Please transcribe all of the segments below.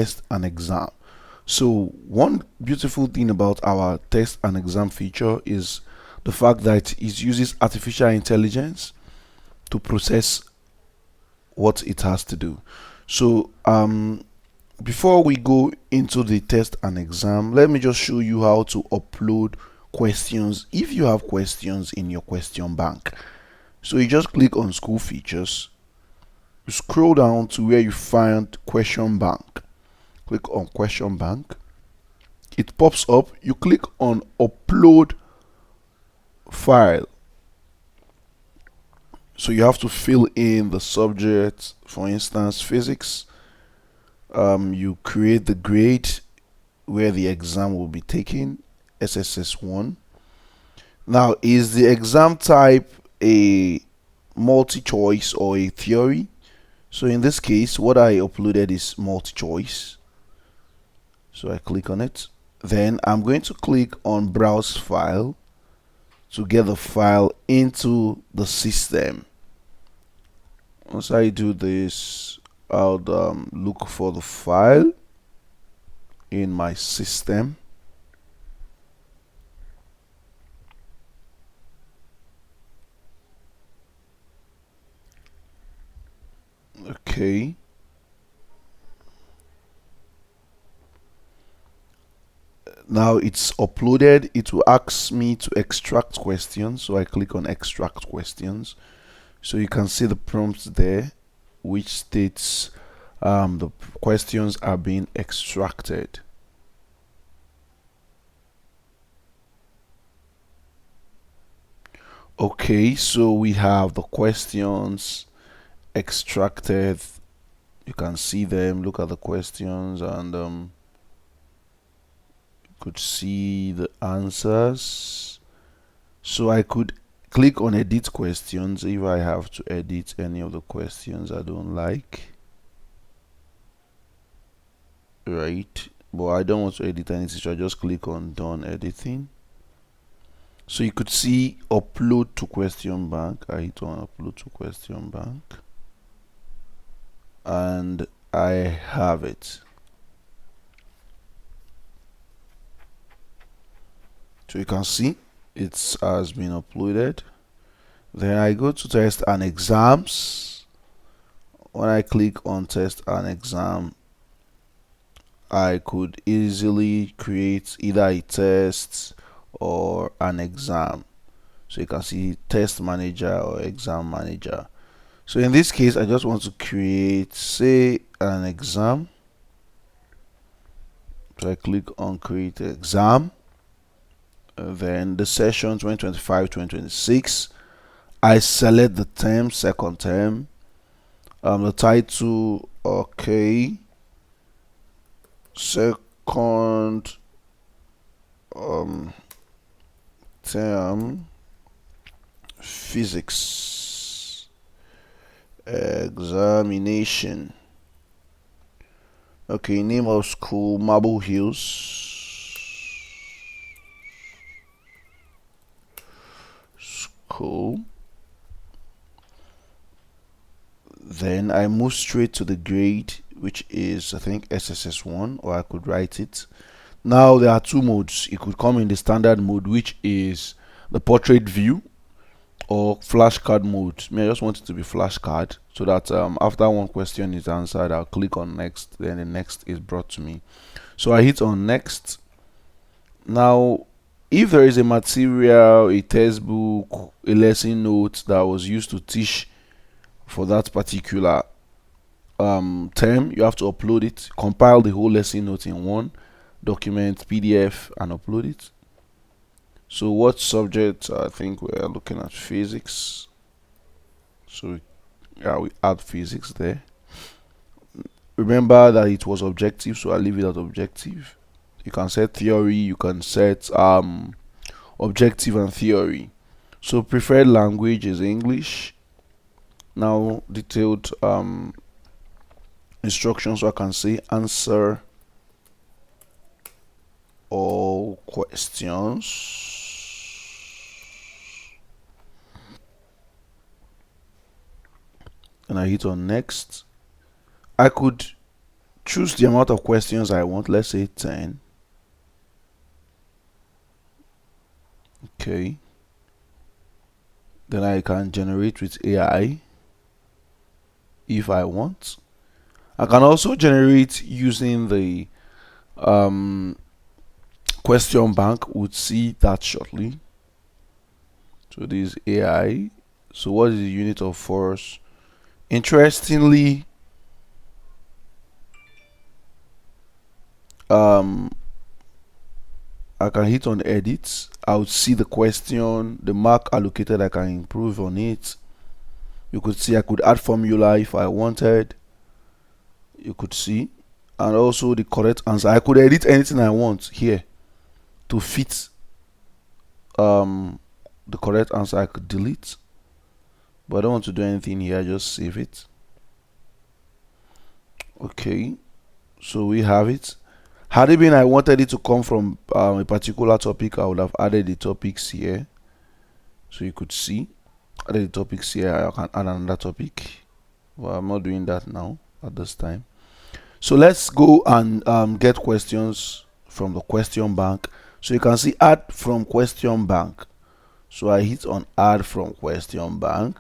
test and exam. So one beautiful thing about our test and exam feature is the fact that it uses artificial intelligence to process what it has to do. So before we go into the test and exam, let me just show you how to upload questions if you have questions in your question bank. So you just click on school features, you scroll down to where you find question bank, click on question bank, it pops up, you click on upload file. So you have to fill in the subject, for instance physics. You create the grade where the exam will be taken, SSS1. Now, is the exam type a multi-choice or a theory? So in this case, what I uploaded is multi-choice. So I click on it. Then I'm going to click on browse file to get the file into the system. Once I do this, I'll look for the file in my system. Okay. Now it's uploaded. It will ask me to extract questions. So I click on extract questions. So you can see the prompts there, which states the questions are being extracted. Okay, so we have the questions extracted. You can see them, look at the questions, and you could see the answers. So I could click on edit questions if I have to edit any of the questions I don't like, right? But I don't want to edit anything, so I just click on done editing. So you could see upload to question bank. I hit on upload to question bank and I have it. So you can see it has been uploaded. Then I go to test and exams. When I click on test and exam, I could easily create either a test or an exam. So you can see test manager or exam manager. So in this case, I just want to create, say, an exam. So I click on create exam. Then the session 2025-2026. I select the term, second term. The title, okay. Second term physics examination. Okay, name of school, Marble Hills School. Then I move straight to the grade, which is I think SSS1, or I could write it. Now there are two modes. It could come in the standard mode, which is the portrait view, or flashcard mode. I just want it to be flashcard so that after one question is answered, I'll click on next, then the next is brought to me. So I hit on next. Now if there is a material, a textbook, a lesson note that was used to teach for that particular term, you have to upload it, compile the whole lesson note in one document, PDF, and upload it. So what subject? I think we're looking at physics. So we add physics there. Remember that it was objective, so I leave it at objective. You can set theory, you can set objective and theory. So preferred language is English. Now detailed instructions, so I can say answer all questions. And I hit on next. I could choose the amount of questions I want, let's say 10. Okay, then I can generate with AI if I want. I can also generate using the question bank. We'll see that shortly. So this is AI. So what is the unit of force? Interestingly, I can hit on edit. I would see the question, the mark allocated. I can improve on it. You could see I could add formula if I wanted. You could see, and also the correct answer. I could edit anything I want here to fit the correct answer. I could delete, but I don't want to do anything here. Just save it. Okay, so we have it. Had it been I wanted it to come from a particular topic, I would have added the topics here. So you could see, added the topics here. I can add another topic. Well, I'm not doing that now at this time. So let's go and get questions from the question bank. So you can see add from question bank. So I hit on add from question bank.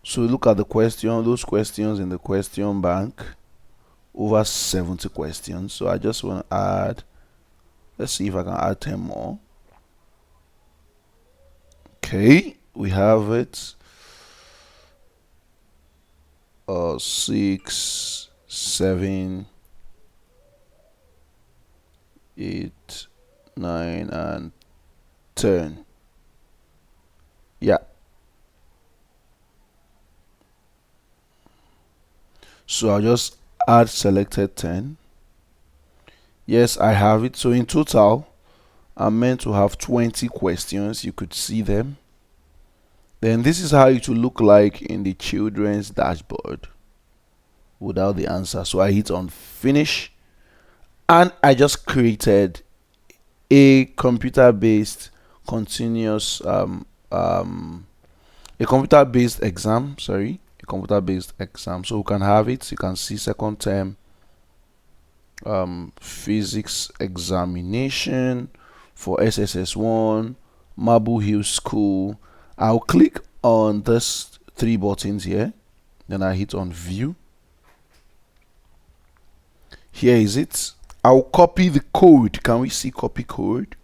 So look at the question, those questions in the question bank, over 70 questions. So I just want to add, let's see if I can add 10 more. Okay, we have it. 6, 7, 8, 9, and 10. Yeah. So I'll just add selected 10. Yes, I have it. So in total, I'm meant to have 20 questions. You could see them. Then this is how it will look like in the children's dashboard without the answer. So I hit on finish, and I just created a computer-based continuous a computer-based exam. Sorry, a computer-based exam. So we can have it. You can see second term physics examination for SSS1, Marble Hill School. I'll click on this 3 buttons here, then I hit on view. Here is it. I'll copy the code. Can we see copy code?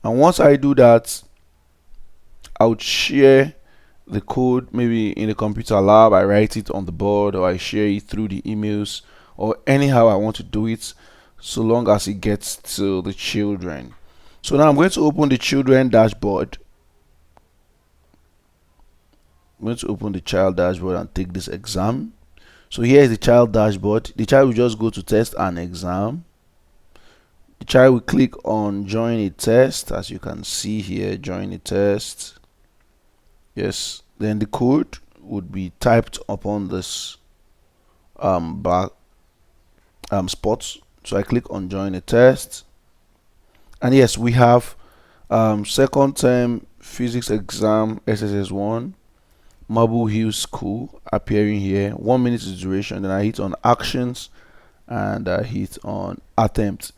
And once I do that, I would share the code maybe in the computer lab. I write it on the board, or I share it through the emails, or anyhow I want to do it, so long as it gets to the children. So now I'm going to open the children dashboard. I'm going to open the child dashboard and take this exam. So here is the child dashboard. The child will just go to test and exam. The child will click on join a test, as you can see here, join a test. Yes, then the code would be typed upon this back spots. So I click on join a test, and yes, we have second term physics exam SSS1, Marble Hill School appearing here. 1 minute is duration. Then I hit on actions, and I hit on attempt.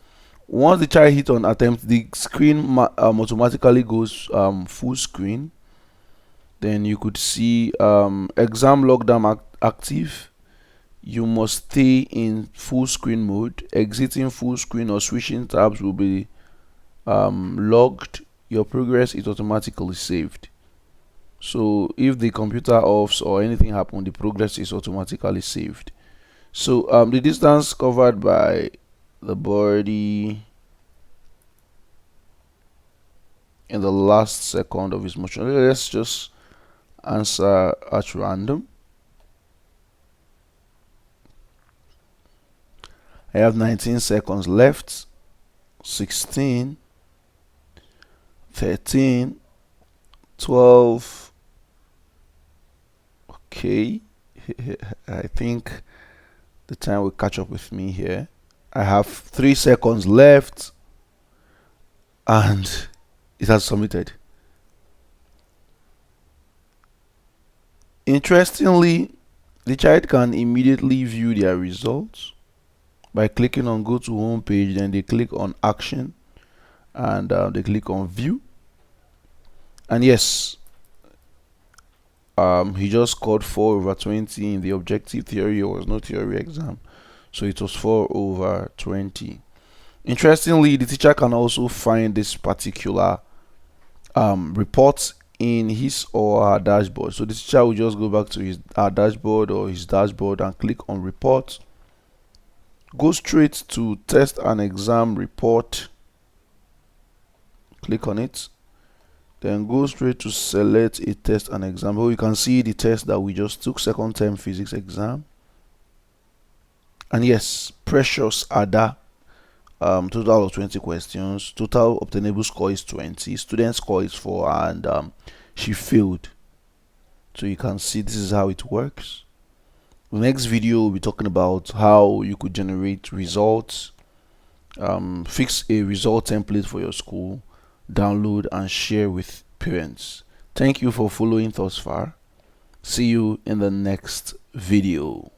Once the child hit on attempt, the screen automatically goes full screen. Then you could see exam lockdown active. You must stay in full screen mode. Exiting full screen or switching tabs will be logged. Your progress is automatically saved. So if the computer offs or anything happens, the progress is automatically saved. So the distance covered by the body in the last second of his motion. Let's just answer at random. I have 19 seconds left. 16, 13, 12. Okay, I think the time will catch up with me here. I have 3 seconds left, and it has submitted. Interestingly, The child can immediately view their results by clicking on go to home page, then they click on action, and they click on view. And yes, he just scored 4/20 in the objective theory. It was no theory exam, so it was 4/20. Interestingly, the teacher can also find this particular report in his or her dashboard. So the teacher will just go back to her dashboard or his dashboard and click on report, go straight to test and exam report, click on it, then go straight to select a test and exam. Here you can see the test that we just took, second term physics exam. And yes, precious Ada, total of 20 questions, total obtainable score is 20, student score is 4, and she failed. So you can see this is how it works. The next video will be talking about how you could generate results, fix a result template for your school, download and share with parents. Thank you for following thus far. See you in the next video.